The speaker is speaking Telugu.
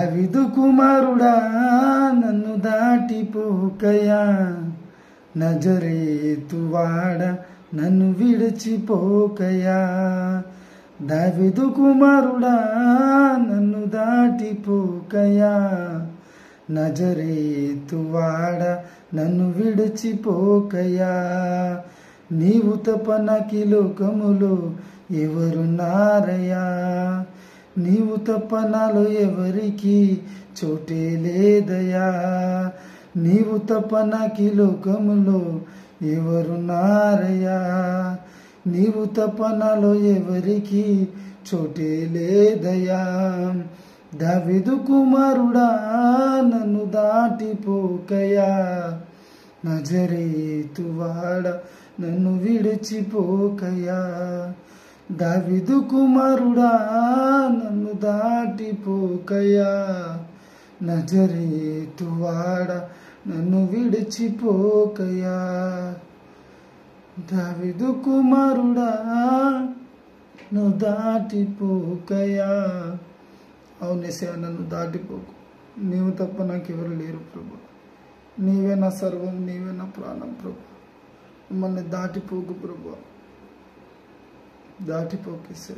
దావీదు కుమారుడా నన్ను దాటిపోకయా, నజరేతువాడ నన్ను విడిచిపోకయా. దావీదు కుమారుడా నన్ను దాటిపోకయా, నజరేతువాడ నన్ను విడిచిపోకయా. నీవు తప్ప నాకీ లోకములో ఎవరున్నారయ్యా, నీవు తప్ప నాలో ఎవరికి చోటే లేదయా. నీవు తప్ప నాకీ లోకములో ఎవరున్నారయ్యా, నీవు తప్ప నాలో ఎవరికి చోటే లేదయా. దావీదు కుమారుడా నన్ను దాటిపోకయా, నజరేతువాడ నన్ను విడిచిపోకయా. దావీదు కుమారుడా నన్ను దాటిపోకయా, నజరేతువాడ నన్ను విడిచిపోకయా. దావీదు కుమారుడా నువ్వు దాటిపోకయా. అవునేసా, నన్ను దాటిపోకు. నీవు తప్ప నాకెవరు లేరు ప్రభు. నీవే నా సర్వం, నీవే నా ప్రాణం ప్రభు. మమ్మల్ని దాటిపోకు ప్రభు, దాటిపోకేసా.